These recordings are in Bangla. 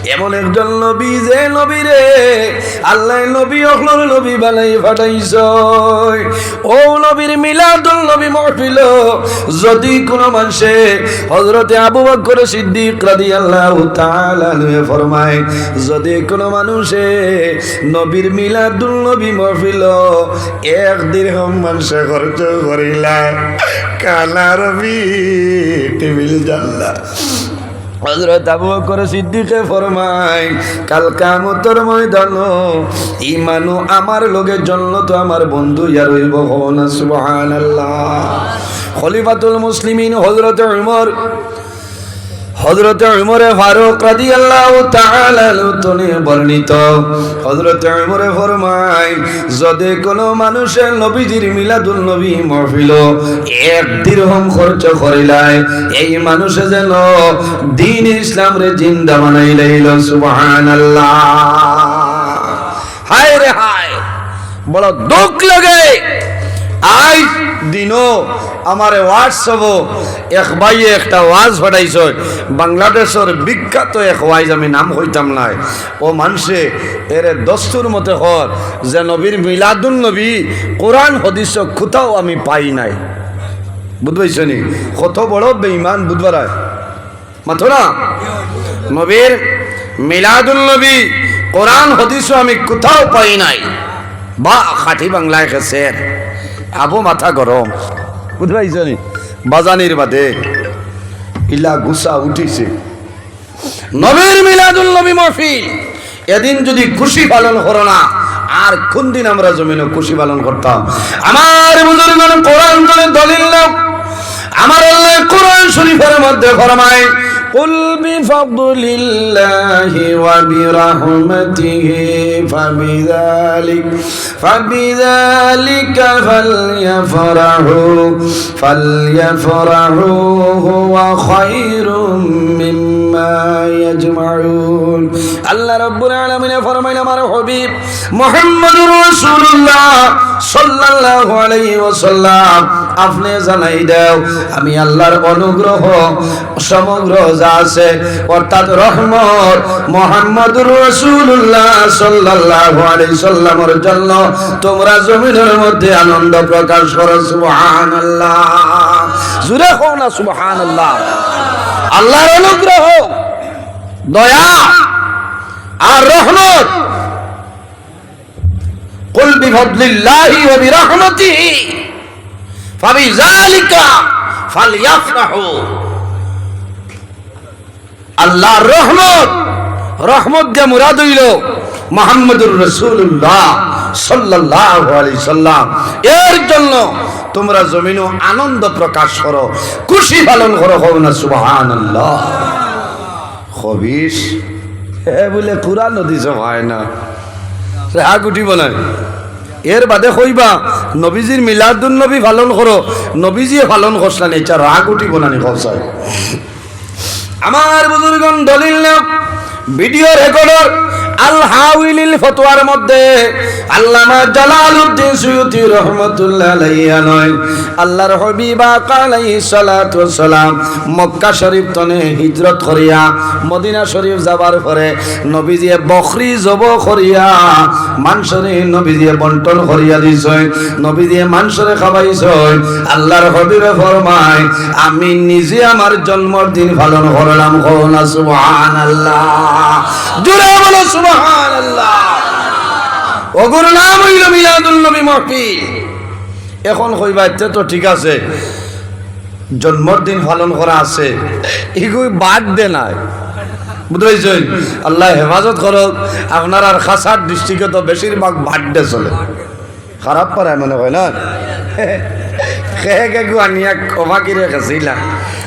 এমন একজন নবী যে নবী রে আল্লাহ নবী অখলর নবী বানাই ফাটাইছে ও নবীর মিলাদুল নবী মাহফিল যদি কোনো মানুষে হযরতে আবু বকর সিদ্দিক রাদিয়াল্লাহু তাআলা আনহু ফরমায় যদি কোনো মানুষে নবীর মিলাদুল নবী মাহফিল এক দিরহাম মানুষে খরচ করিলা কানা রবি টিবিল জান্নাত হযরত আবু বকর সিদ্দিকে ফরমায় কাল কিয়ামতের ময়দানে ঈমানও আমার লগে জান্নাত আমার বন্ধু ইয়া রইব না সুবহানাল্লাহ খলিফাতুল মুসলিমিন হযরত উমর ফারুক রাদিয়াল্লাহু তাআলা আনহু বর্ণিত হযরত উমর ফরমায় যদি কোনো মানুষের নবীজির মিলাদুল নবী মাহফিল এক দিরহাম খরচ করিলায় এই মানুষে যেন দ্বীন ইসলাম রে জিন্দা বানাই লইল সুবহানাল্লাহ হায় রে হায় বড় দুঃখ লাগে আজ দিনও আমার হোয়াটসঅ্যাপও এক ভাইয়ে একটা ওয়াজ ফাটাইছ বাংলাদেশের বিখ্যাত এক ওয়াইজ আমি নাম হইতাম নাই ও মানুষে এর দস্তুর মতে হর যে নবীর মিলাদুন নবী কোরআন হাদিস কোথাও আমি পাই নাই বুঝবাইছ নি কত বড় বেঈমান বুধবার মাথো না নবীর মিলাদুন নবী কোরআন হাদিস আমি কোথাও পাই নাই বা খাঁটি বাংলায় গেছেন আবু মাথা গরম বুঝবাইছ নি বাজানির বাদে ইলা গুসা উঠিছে নবীর মিলাদুল নবী মাহফিল এদিন যদি খুশি পালন করো না আর কোন দিন আমরা জমিনে খুশি পালন করতাম আমার বুজুর্গগণ কোরআন করে দলিল নাও আমার আল্লাহ কোরআন শরীফের মধ্যে ফরমায় قل بفضل الله وبرحمته فبذلك فليفرحوا هو خير مما يجمعون আল্লাহ রাব্বুল আলামিন ফরমায় আমার হাবিব মুহাম্মদুর রাসূলুল্লাহ সাল্লাল্লাহু আলাইহি ওয়াসাল্লাম আপনি জানাই দাও আমি আল্লাহর অনুগ্রহ সমগ্র যা আছে অর্থাৎ রহমত মুহাম্মদুর রাসূলুল্লাহ সাল্লাল্লাহু আলাইহি সাল্লামের জন্য তোমরা জমিনের মধ্যে আনন্দ প্রকাশ করো সুবহানাল্লাহ জোরে কও না সুবহানাল্লাহ আল্লাহর অনুগ্রহ দয়া আর রহমত কুল বিফদলিল্লাহি ওয়া বিরহমাতিহি ফাবিযালিকা ফালইফরাহু আল্লাহর রহমত দিয়ে মুরাদ হইল মুহাম্মদুর রাসূলুল্লাহ সাল্লাল্লাহু আলাইহি সাল্লাম এর জন্য তোমরা জমিনে আনন্দ প্রকাশ করো খুশি পালন করো কও না সুবহানাল্লাহ খবিস এ বলে কুরআন হাদিস হয় না রাগ উঠিব না এর বাদে কইবা নবীজির মিলাদুন নবী পালন করো নবীজি পালন করছেন এটা রাগ উঠিব না নি কওছাই আমার বুজুর্গগণ দলিল নাও ভিডিও রেকর্ডার আল হাওয়াইলিল ফতোয়ার মধ্যে আল্লামা জালালউদ্দিন সুয়ুতি রাহমাতুল্লাহ আলাইহি নয় আল্লাহর হাবিব আলাইহিস সালাতু ওয়াস সালাম মক্কা শরীফ তনে হিজরত করিয়া মদিনা শরীফ যাবার পরে নবীজি বকরি জব করিয়া মাংসরে নবীজি বন্টন করিয়া দিছে নবীজি মাংসরে খাওয়াইছে আল্লাহর হাবিবে ফরমায় আমি নিজে আমার জন্মদিন পালন করলাম কও না সুবহানাল্লাহ জোরে বলো সুবহানাল্লাহ ওগুর নাম হইল মিলাদুল নবী মাহফিল এখন কইবা এটা তো ঠিক আছে জন্মদিন পালন করা আছে এগুই বাদ দে নাই বুঝাইছেন আল্লাহ হেফাজত করো আপনার আর খাসার ডিস্ট্রিক্টে তো বেশিরভাগ বার্থডে চলে খারাপ পারায় মনে হয় না খেয়ে গেগু আনিয়া কভাকিরে খেছিলা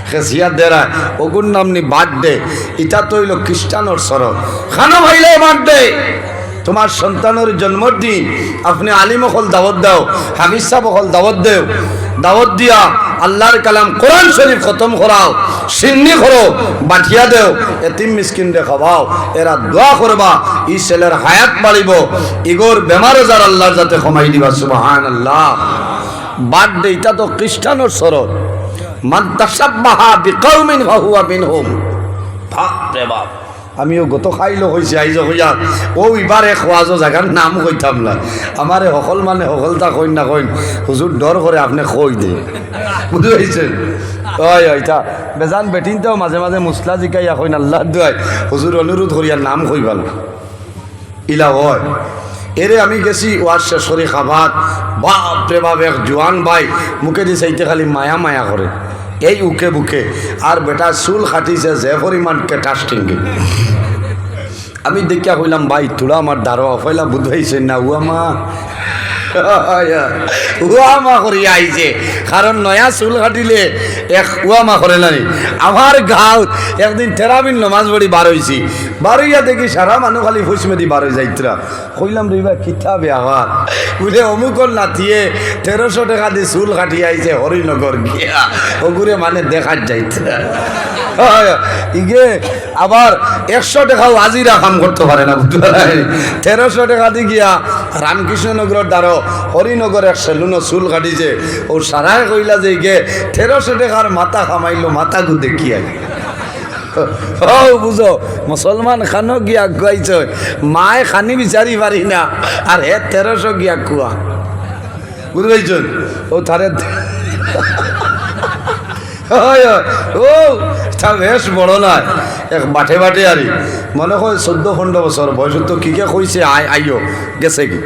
খেসিয়া দেরা ওগুর নামনি বার্থডে এটা তো হইল খ্রিস্টানোর শরৎ খানা ভাইলে বার্থডে তোমার সন্তানের জন্মদিন আপনি আলিম হল দাওয়াত দাও হাফিজ সাহেব হল দাওয়াত দেও দাওয়াত দিয়া আল্লাহর কালাম কোরআন শরীফ খতম করাও সিন্নি করো বাঠিয়া দেও এতিম মিসকিন রে খাওয়াও এরা দোয়া করবা ই ছেলের হায়াত বাড়িব ইগোর বেমার আজার আল্লাহর যাতে কমাই দিবা সুবহানাল্লাহ বার্থডে এটা তো খ্রিস্টানোর শরৎ মান তাসাব্বাহা বিকওমিন ফাহুয়া মিনহুম বাপ রে বাপ আমিও গত খাইলো হয়েছে আইজ হইয়া ও এবারে খোয়াজো জায়গার নাম কইতাম না আমারে সকল মানে সকলতা কইন না কইন হুজুর ডর করে আপনি কই দে বুঝতে পারছেন ওই ওইটা বেজান বেটিনতেও মাঝে মাঝে মুসলা জিকাইয়া কইন আল্লাহ দুয়াই হুজুর অনুরোধ করিয়া নাম কইবাল ইলা হয় এরে আমি গেছি ওয়ার শেষ করে খাবার বাপরে বাপ এক জোয়ান ভাই মুখে দিয়ে চাইতে খালি মায়া মায়া করে এই উকে বুকে আর বেটা চুল খাটিছে যে পরিমাণ কেটাস্টিংগে আমি দেখিয়া কইলাম ভাই তোরা আমার দাঁড়ো পয়লা বুঝাইছেন না উয়ামা উয়ামা করিয়া আইছে কারণ নয়া চুল কাটিলে এক উয়ামা করে নানি আমার গাঁও একদিন থেরাবিন নমাজ পড়ি বার হয়েছি বার হইয়া দেখি সারা মানুষ খালি ফুসমেদি বার হয়ে যাইতরা কইলাম রইবা কিতাবে আবার বুঝে অমুকর নাতিয়ে 1300 টাকা দিয়ে চুল কাটিয়ে আইছে হরিনগর গিয়া ওগুরে মানে দেখার যাইতরা ইগে আবার 100 টাকাও আজিরা কাম করতে পারে না বুঝতে 1300 টাকা দিয়ে গিয়া রামকৃষ্ণনগর দ্বারা হরিনগর এক সেলুনো চুল কাটিছে ও সারাই কইলা যে গে 1300 টাকার মাথা খামাইলো মাথা গু দেখিয়া ও বুঝো মুসলমান খানো গিয়া গাইছ মায় খানি বিচারি পারি না আর হে 1300 গিয়া কুয়া বুঝতে পারছেন ও তারে ও তা বেশ বড় নয় এক বাটে বাটে আরি মনে হয় 14-15 বছর বয়স তো কি কে কইছে আইও গেছে কি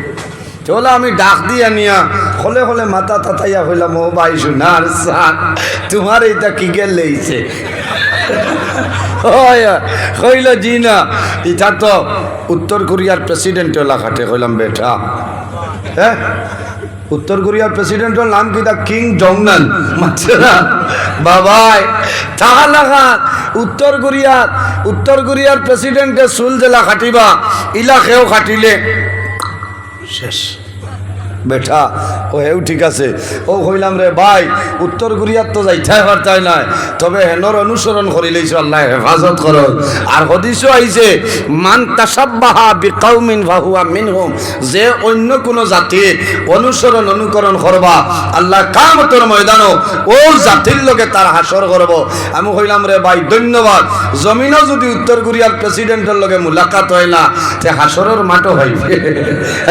চলো আমি ডাক দিয়া নিয়া হলে হলে মাথা তাতাইয়া হইলাম ও ভাই সোনার সান তোমার এইটা কি কে লেইছে কইল জি না এটা তো উত্তর কোরিয়ার প্রেসিডেন্ট এলাকাতে কইলাম বেটা হ্যাঁ উত্তর কোরিয়ার প্রেসিডেন্টের নাম কি দা কিং জংনান মাছেরা বাবাই তাহলে উত্তর কোরিয়ার প্রেসিডেন্টের চুল জেলা খাটিবা ইলাকেও খাটিলে শেষ বেটা ও হেউ ঠিক আছে ও কইলাম রে ভাই উত্তর কোরিয়ার তো যাইতাই পারতাই নাই তবে হেনর অনুসরণ করিলেইছো আল্লাহ হেফাজত করো আর হদিসও আইছে মান তাসাব্বাহা বিকাউমিন ফাহুয়া মিনহুম যে অন্য কোন জাতির অনুকরণ করবা আল্লাহ কিয়ামতের ময়দানও ও জাতির লগে তার হাসর করব আমি কইলাম রে ভাই ধন্যবাদ জমিনও যদি উত্তর কোরিয়ার প্রেসিডেন্টের লগে মুলাকাত হয় না তে হাসরের মাঠও হইবে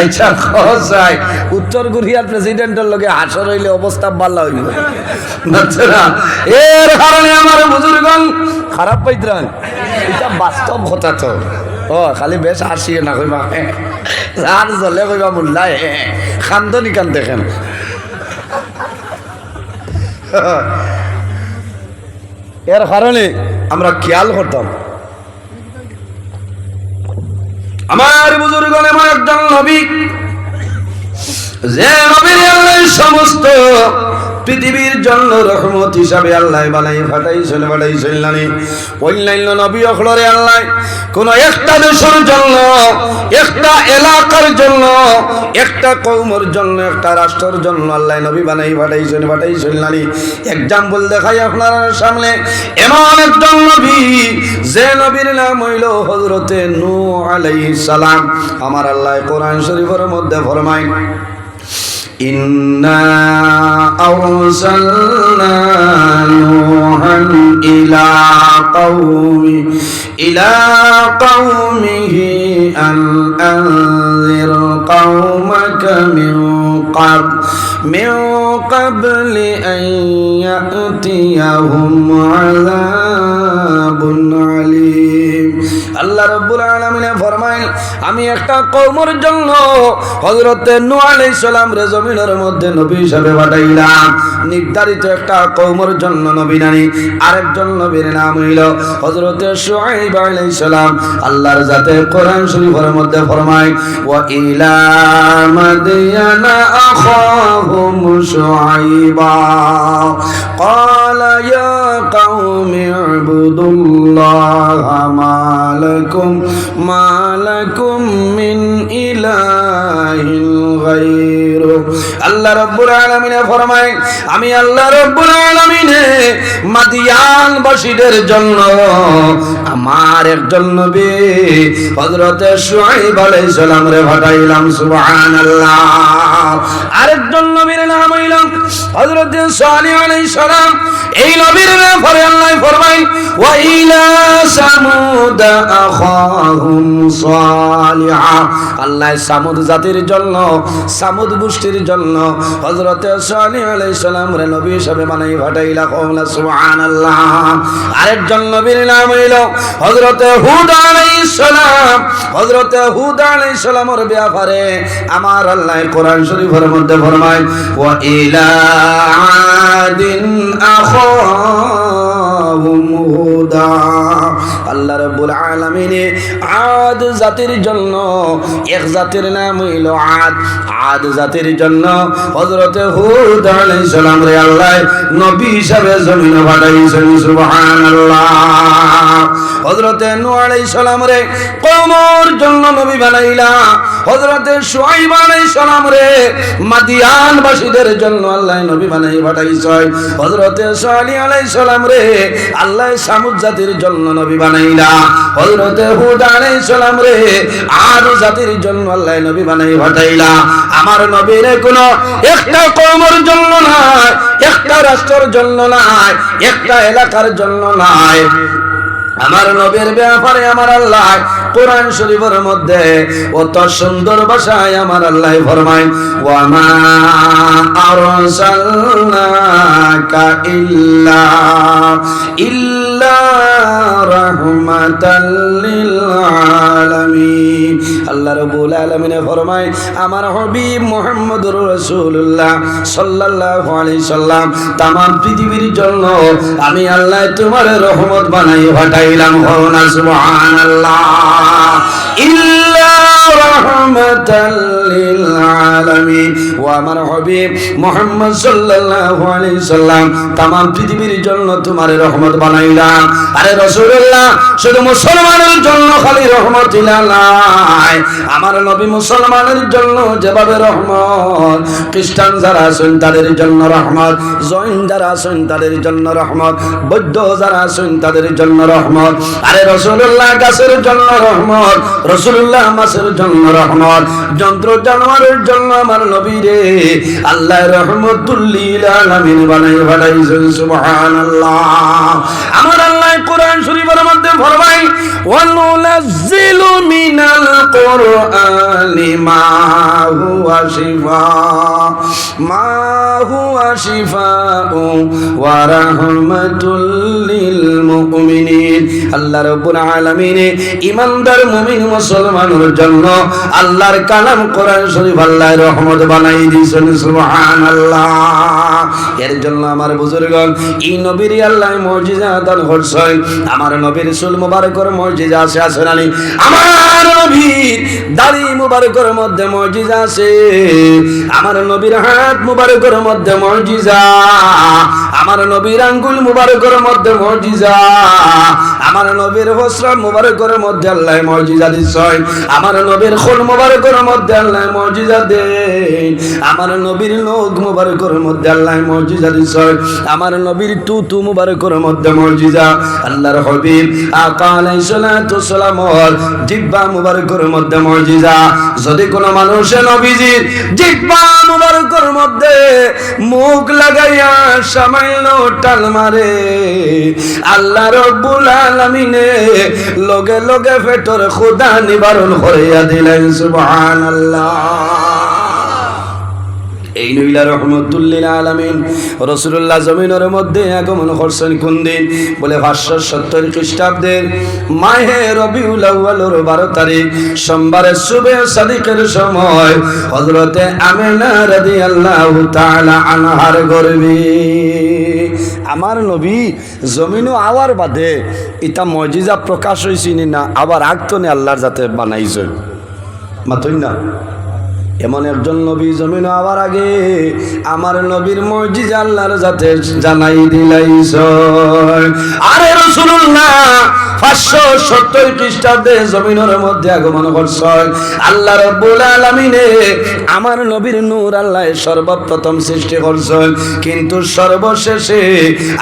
আচ্ছা খসাই উত্তর কোরিয়ার প্রেসিডেন্টের লগে হাসর হইলে অবস্থা ভালো হইবে বাচ্চারা এর কারণে আমার বুজুর্গণ খারাপ পাইত্রান এটা বাস্তব কথা তো ও খালি বেশ হাসিয়ে না কইবা আর জলে কইবা মুল্লা খান্দনি কান দেখেন এর কারণে আমরা খেয়াল করতাম আমার বুজুর্গণ এমন একজন নবী যে নবীর আল্লাহ সমস্ত পৃথিবীর জন্য রহমত হিসাবে আল্লাহ বানাই ফাটাইছেন নানি অন্যান্য নবী অখলরে আল্লাহ কোন একটা দেশের জন্য একটা এলাকার জন্য একটা কওমের জন্য একটা রাষ্ট্রের জন্য আল্লাহ নবী বানাই ফাটাইছেন নানি एग्जांपल দেখাই আপনার সামনে এমন একজন নবী যে নবীর নাম হইল হযরতে নূহ আলাইহিস সালাম আমার আল্লাহ কোরআন শরীফের মধ্যে ফরমায় إنا أرسلنا نوحا إلى قومه أن أنذر قومك من قبل أن يأتيهم عذاب عليم আল্লাহ রাব্বুল আলামিন ফরমায় আমি একটা কওমের জন্য হযরত নূহ আলাইহিস সালাম রে জমিনের মধ্যে নবী হিসেবে পাঠাইলাম নির্ধারিত একটা কওমের জন্য নবী নানি আরেকজন নবীর নাম হইল হযরত শুআইব আলাইহিস সালাম আল্লাহর জাতে কোরআন শরীফের মধ্যে ফরমায় ওয়া ইলা মাদিয়ানা আখাহুম শুআইবা ক্বালা ইয়া কওমি ইবুদুল্লাহ মা লাকুম মিন ইলাহিন গায়রু আল্লাহ রাব্বুল আলামিন ফরমায় আমি আল্লাহ রাব্বুল আলামিন মাদিয়ান বাসীদের জন্য আমার একজন নবী হযরত শুআইব আলাইহিস সালাম রে পাঠাইলাম সুবহানাল্লাহ আরেকজন নবীর নাম হইল হযরত সালিহ আলাইহিস সালাম এই নবীর ব্যাপারে আল্লাহ ফরমায় ওয়া ইলা সামুদ আখাহুম সালিহা আল্লাহ সামুদ জাতির জন্য সামুদ গোষ্ঠীর জন্য হযরত সালিহ আলাইহিস সালামের নবী হিসেবে বানাই পাঠাইলা কওলা সুবহানাল্লাহ আরেকজন নবীর নাম হইল হযরত হুদ আলাইহিস সালাম হযরত হুদ আলাইহিস সালামের ব্যাপারে আমার আল্লাহ কোরআন শরীফের মধ্যে ফরমায় ওয়া ইলা আদিন আখাহুম হুদা আল্লাহ রাব্বুল আলামিন আদ জাতির জন্য এক জাতির নাম হইল আদ আদ জাতির জন্য হযরত হুদ আলাইহিস সালাম রে আল্লাহ নবী হিসাবে জমিনে পাঠাইছেন সুবহানাল্লাহ হযরত নূহ আলাইহিস সালাম রে কওমের জন্য নবী বানাইলা হযরত শুআইব আলাইহিস সালাম রে মাদিয়ান বাসীদের জন্য আল্লাহ নবী বানাই পাঠাইছেন হযরত সালিহ আলাইহিস সালাম রে আল্লাহ সামুদ জাতির জন্য নবী বানাইলা হযরত হুদ আলাইহিস সালাম রে আদ জাতির জন্য আল্লাহ নবী বানাই পাঠাইলা আমার নবীর কোনো একটা কওমের জন্য নয় একটা রাষ্ট্রের জন্য নয় একটা এলাকার জন্য নয় আমার নবীর ব্যাপারে আমার আল্লাহ কোরআন শরীফের মধ্যে অত সুন্দর ভাষায় আমার আল্লাহ ফরমায় ওয়া মা আরসালনাকা ইল্লা রাহমাতাল লিল আলামিন আল্লাহ রাব্বুল আলামিন ফরমায় আমার হাবিব মুহাম্মদুর রাসূলুল্লাহ সাল্লাল্লাহু আলাইহি সাল্লাম तमाम পৃথিবীর জন্য আমি আল্লাহ তোমার রহমত বানাই পাঠাইলাম না সুবহানাল্লাহ ইল্লা রাহমাতাল লিল আলামিন ও আমার হাবিব মুহাম্মদ সাল্লাল্লাহু আলাইহি সাল্লাম तमाम পৃথিবীর জন্য তোমার রহমত বানাইলাম আরে রাসূলুল্লাহ শুধু মুসলমানের জন্য খালি রহমত নয় আমার নবী মুসলমানের জন্য যেভাবে রহমত খ্রিস্টান যারা আছেন তাদের জন্য রহমত জৈন যারা আছেন তাদের জন্য রহমত বৌদ্ধ যারা আছেন তাদের জন্য রহমত আরে রাসূলুল্লাহ গাছের জন্য রহমত রাসূলুল্লাহ মাছের জন্য রহমত যন্ত্র জানোয়ারের জন্য আমার নবী রে আল্লাহ রহমতুল লিল আলামিন বানাই পাঠাইছেন সুবহানাল্লাহ আমার আল্লাহ কোরআন শরীফের মধ্যে ফরমায় ওয়া নুনাজ্জিলু মিনাল কুরআনি মা হুয়া শিফাউ ওয়া রাহমাতুল লিল মুমিনিন আল্লাহ রাব্বুল আলামিন ঈমানদার মুমিন মুসলমানের জন্য আল্লাহর কালাম কোরআন শরীফ আল্লাহ রহমত বানাই দিয়েছেন সুবহানাল্লাহ এর জন্য আমার বুজুর্গগণ এই নবীর আল্লাহ মুজিজা দান করছেন আমার নবীর রাসূল মুবারকের মুজিজা আছে না আমার নবীর দাড়ি মুবারকের মধ্যে মুজিজা আছে আমার নবীর হাত মুবারকের মধ্যে মুজিজা আমার নবীর আঙ্গুল মুবারকের মধ্যে মুজিজা আমার নবীর হসরা মুবারকের মধ্যে আল্লাহ মুজিজা দিছেন আমার নবীর খুল মুবারকের মধ্যে আল্লাহ মুজিজা দেন আমার নবীর নখ মুবারকের মধ্যে আল্লাহ মুজিজা দিছেন আমার নবীর তুতু মুবারকের মধ্যে মুজিজা আল্লাহর হাবিব আকা আলাইহিস সালাতু সালাম জিহ্বা মুবারকের মধ্যে মুজিজা যদি কোন মানুষে নবীজির জিহ্বা মুবারকের মধ্যে মুখ লাগাইয়া সামান্য টাল মারে আল্লাহ রাব্বুল আলামিন লগে লগে পেটর ক্ষুধা নিবারণ করিয়া দিলেন সুবহানাল্লাহ এই নইলা রহমতুল লিল আলামিন রাসূলুল্লাহ জমিনের মধ্যে আগমন করছেন কোন দিন বলে 570 খ্রিস্টাব্দের মাহে রবিউল আউয়ালের 12 তারিখ সোমবারে সুবহে সাদিকের সময় হযরতে আমিনা রাদিয়াল্লাহু তাআলা আনহার গর্ভে আমার নবী জমিনও আওয়ার বাদে ইতা মুজিজা প্রকাশ হইছিনি না আবার আগতনে আল্লাহর জাতে বানাইছেন মাতই না এমন একজন নবী জমিন আবার আগে আমার নবীর মুজিজা আল্লাহর জাতে জানাই দিলাইছেন আরে রাসূলুল্লাহ 570 খ্রিস্টাব্দে জমিনের মধ্যে আগমন করছেন আল্লাহ রাব্বুল আলামিন আমার নবীর নূর আল্লাহ সর্বপ্রথম সৃষ্টি করছেন কিন্তু সর্বশেষে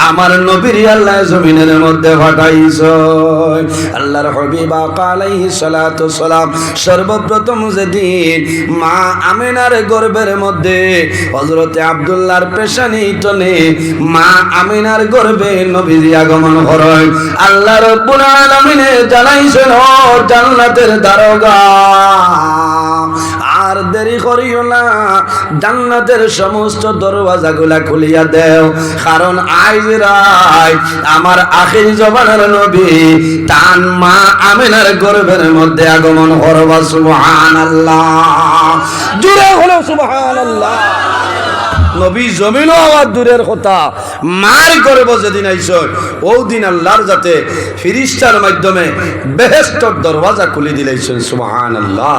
আমার নবীর আল্লাহ জমিনের মধ্যে পাঠাইছেন আল্লাহর হাবিব আলাইহিস সালাতু সালাম সর্বপ্রথম যেদিন মা আমিনার গর্ভের মধ্যে হযরতে আব্দুল্লাহর পেশানি তনে মা আমিনার গর্ভে নবীজি আগমন করেন আল্লাহ রাব্বুল আলামিনে জানাইছেন ও জান্নাতের দারোগা, আর দেরি করিও না, জান্নাতের সমস্ত দরওয়াজাগুলা খুলিয়া দেও, কারণ আজ রাত আমার আখির জবানের নবী তান মা আমিনার গর্ভের মধ্যে আগমন করবা। সুবহানাল্লাহ, জোরে হলো সুবহানাল্লাহ। নবী জমিনও আবার দূরের কথা, মার গর্ভ যেদিন আইস ও দিন আল্লাহর যাতে ফিরিস্তার মাধ্যমে বেহেশতের দরওয়াজা খুলে দিলাইছেন। সুবহানাল্লাহ,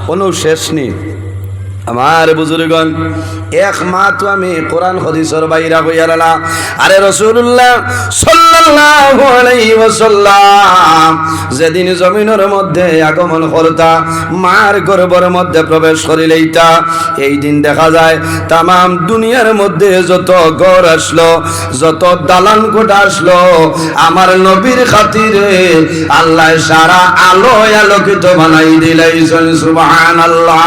কোনো শেষ নেই। আমার বুজুর্গণ, এক মাত্র আমি কোরআন হাদিসের বাইরা হইয়ালা। আরে রাসূলুল্লাহ সাল্লাল্লাহু আলাইহি ওয়াসাল্লাম যেদিন জমিনের মধ্যে আগমন করতা, মার গর্ভের মধ্যে প্রবেশ করিলেইতা, এই দিন দেখা যায় তামাম দুনিয়ার মধ্যে যত ঘর আসলো, যত দালান কোঠা আসলো, আমার নবীর খাতিরে আল্লাহ সারা আলোয় আলোকিত বানাই দিলাইছেন। সুবহানাল্লাহ।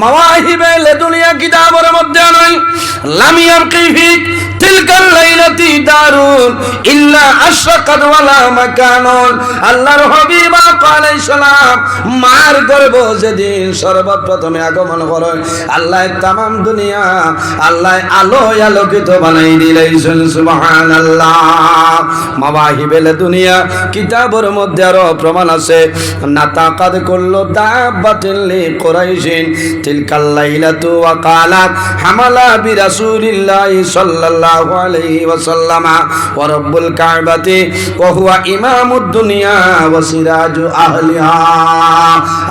মাওয়াহিবে দুনিয়া কিতাবের মধ্যে নয়, লাম ইয়াবকি ফিক তিলকাল লাইলাতি দারুন ইল্লা আশরাকাত ওয়ালা মাকানুন। আল্লাহর হাবিব আলাইহিস সালাম মার গর্ভ যেদিন সর্বপ্রথমে আগমন করেন, আল্লাহ তামাম দুনিয়া আল্লাহ আলোয় আলোকিত বানাই দিলেন। সুবহানাল্লাহ। মাওয়াহিবে দুনিয়া কিতাবের মধ্যে আরো প্রমাণ আছে, নাতাকাদ কুল্লু দাব্বাতিন লি কুরাইশিন তিলকাল লাইলাতু ওয়া কালাত হামালা বিরাসূলিল্লাহি সাল্লাল্লাহু আলাইহি ওয়াসাল্লাম ওয়া রাব্বুল কাবাতি ওয়া হুয়া ইমামুদ দুনিয়া ওয়া সিরাজু আহলিহা।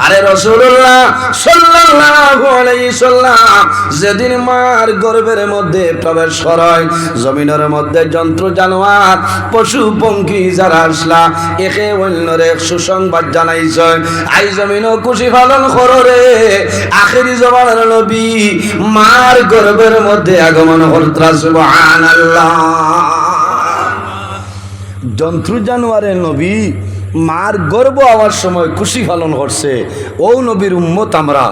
আরে রাসূলুল্লাহ সাল্লাল্লাহু আলাইহি সাল্লাম যেদিন মার গর্ভের মধ্যে প্রবেশ করেন, জমিনের মধ্যে যন্ত্র জানোয়ার পশু পঙ্খী যারা আসলা একে অন্যরে সুসংবাদ জানাইছে, আই জমিনও খুশি পালন কররে আখিরি জমানার নবী মার গর্ভের মধ্যে আগমন করতা। সুবহানাল্লাহ। যন্ত্র জানোয়ারের নবী মার গর্ভ হওয়ার সময় খুশি পালন করছে। ও নবীর উম্মত আমরা,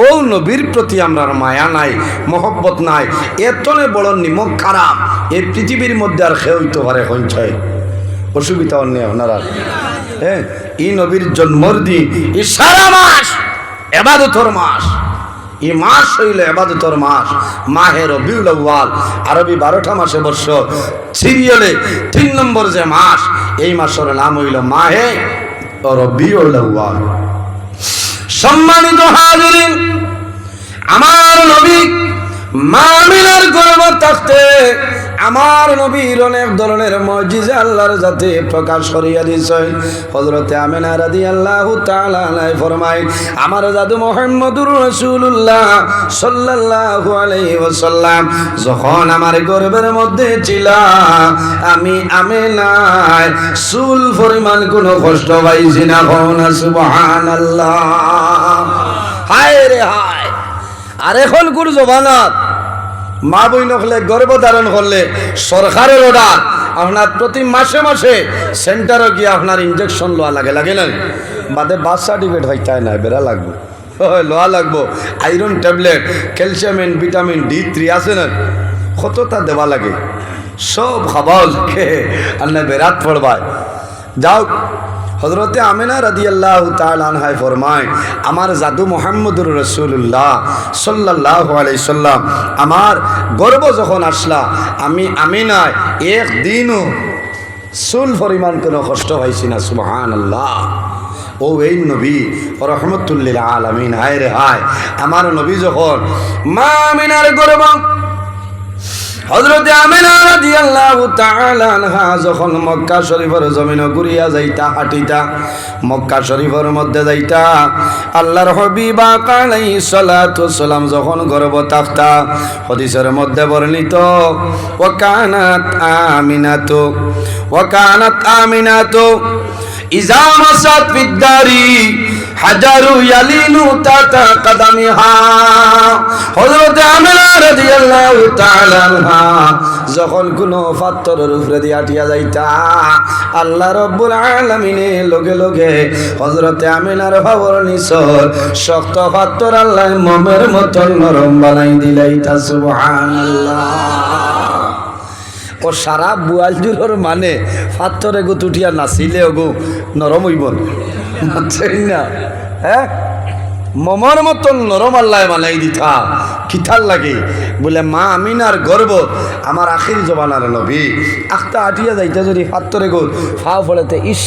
ও নবীর প্রতি আমরা মায়া নাই, মহব্বত নাই, এতনে বড় নিমক খারাপ এই পৃথিবীর মধ্যে আর খেয়ে হইতে পারে সঞ্চয় অসুবিধা অন্য ওনারা। হ্যাঁ, এই নবীর জন্মর দিন, এই সারা মাস ইবাদতের মাস, এই মাস হইল ইবাদতের মাস, মাহে রবিউল আউয়াল, আরবি 12টা মাসে বছর, সিরিয়ালে 3 নম্বর যে মাস, এই মাসের নাম হইল মাহে রবিউল আউয়াল। সম্মানিত হাজিরিন, আমার নবী মা আমিনার গর্ভ থাকতে আমার নবীর অনেক ধরনের মুজিজা আল্লাহর জাতে প্রকাশ করিয়া দিয়েছেন। হযরতে আমিনা রাদিয়াল্লাহু তাআলা আনহা ফরমায়, আমার জাদু মুহাম্মদুর রাসূলুল্লাহ সাল্লাল্লাহু আলাইহি ওয়াসাল্লাম যখন আমার গর্ভের মধ্যে ছিল, আমি আমিনায় চুল পরিমাণ কোনো কষ্ট পাইছি না। সুবহানাল্লাহ। হায় রে হায়। আর এখন কোন জবানাত মা বই নখলে গর্ভ ধারণ করলে সরকারের অর্ডার আপনার প্রতি মাসে মাসে সেন্টারে গিয়ে আপনার ইনজেকশন লওয়া লাগে, লাগে না? বাদে বার্থ সার্টিফিকেট হইতে না, বেড়া লাগবো, লওয়া লাগবো। Iron tablet, calcium, vitamin D3 আছে না, কতটা দেওয়া লাগে, সব খাবার লাগে আর না বেরাত পড়বায়। যাও, হযরতে আমিনা রাদিয়াল্লাহু তাআলা আনহা ফরমায়, আমার জাদু মুহাম্মদুর রাসূলুল্লাহ সাল্লাল্লাহু আলাইহি সাল্লাম আমার গর্ভ যখন আসলা, আমি আমিনায় একদিনও চুল পরিমাণ কোনো কষ্ট পাইছি না। সুবহানাল্লাহ। ও এই নবী রহমতুল লিল আলামিন। হায় রে হায়, আমার নবী যখন মা আমিনার গর্ভ হযরতে আমিনা রাদিয়াল্লাহু তাআলা আনহা যখন মক্কা শরীফের জমিনে ঘুরিয়া যাইতা, হাঁটিতা, মক্কা শরীফের মধ্যে যাইতা, আল্লাহর হাবিব আলাইহিস সালাতু ওয়াস সালাম যখন গর্ভ থাকতা, হাদিসের মধ্যে বর্ণিত, ওয়া কানাত আমিনাতু ইযা মাসাত ফিদ্দারি হাজারু ইয়ালিনু তাতা কদমিহা। হযরতে আমিনা রাদিয়াল্লাহু তাআলা আনহা যখন কোনো পাথরের উপরে দিয়ে হাঁটিয়া যাইতা, আল্লাহ রাব্বুল আলামিনে লগে লগে হযরতে আমিনার খবর নিছর শক্ত পাথর আল্লাহ মোমের মতো নরম বানাই দিলাইতা। সুবহানাল্লাহ। ও সারা বুয়াল জুলোর মানে ফাত্তরে গো তুটিয়া নাচিলে গো নরম হইব না হ্যাঁ মমর মতন নরম আল্লাহ বানাই দিতা কিথার লাগে বলে মা আমিনার গর্ব আমার আখির জবানার নবী আখতা আটিয়া যাইতে যদি ফাত্তরে গো ফাও ফলেতে ইস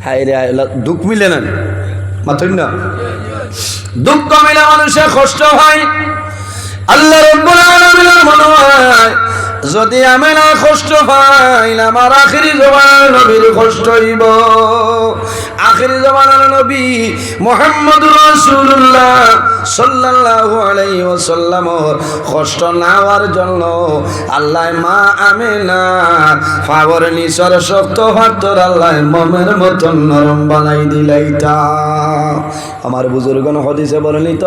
হায় রে দুঃখ মিলে না মাথুন না দুঃখ মিলে মানুষের কষ্ট হয় আল্লাহ রাব্বুল আলামিনের মনে হয় যদি আমি না কষ্ট পাই আমার আখিরি জবান নবীর কষ্ট হইব আখিরি জবানের নবী মুহাম্মদুর রাসূলুল্লাহ সাল্লাল্লাহু আলাইহি ওয়াসাল্লামের কষ্ট না হওয়ার জন্য আল্লাহ মা আমিনা ফাবর নিসর শক্ত হাতর আল্লাহ মমের মতন নরম বানাই দিলাইতা আমার বুজুর্গণ হাদিসে বর্ণিত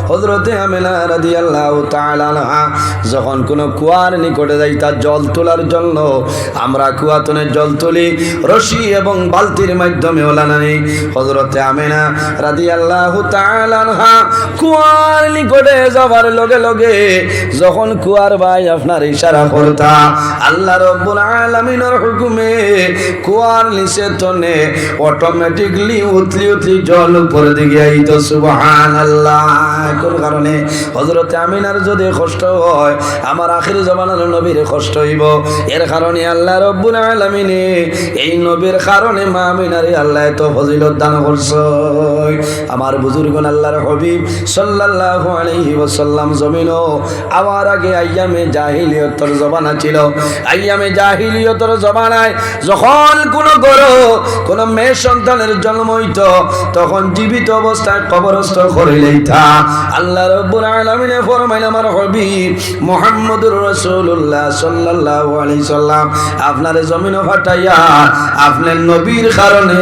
হযরতে আমিনা রাদিয়াল্লাহু তাআলা আনহা যখন কোনো কুয়ার নিকটে যাইতা জল তোলার জন্য আমরা কুয়াতনে জল তুলি রশি এবং বালতির মাধ্যমে ওলানানি হযরতে আমিনা রাদিয়াল্লাহু তাআলা আনহা কুয়ার নিকটে যাবার লগে লগে যখন কুয়ার ভাই আপনার ইশারা করতা আল্লাহ রাব্বুল আলামিনের হুকুমে কুয়ার নিচে তনে অটোমেটিকলি উতলি জল উপর দিকে আইতো সুবহানাল্লাহ কোন কারণে হযরতে আমিনার যদি কষ্ট হয় আমার আখির জামানার নবীর কষ্ট হইব এর কারণে আল্লাহ রাব্বুল আলামিন এই নবীর কারণে মা আমিনারে আল্লাহ তো ফজিলত দান করছে আমার বুজুর্গণ আল্লাহর হাবিব সাল্লাল্লাহু আলাইহি ওয়াসাল্লাম জমিনও আওয়ার আগে আইয়ামে জাহিলিয়তের জমানা ছিল আইয়ামে জাহিলিয়তের জমানায় যখন কোন গরু কোন মেয়ে সন্তানের জন্ম হইত তখন জীবিত অবস্থায় কবরস্থ করে লইতা আল্লাহ রাব্বুল আলামিন ফরমাইলেন আমার হাবিব মুহাম্মদুর রাসূলুল্লাহ সাল্লাল্লাহু আলাইহি সাল্লাম আপনার জমিন ফাটাইয়া আপনার নবীর কারণে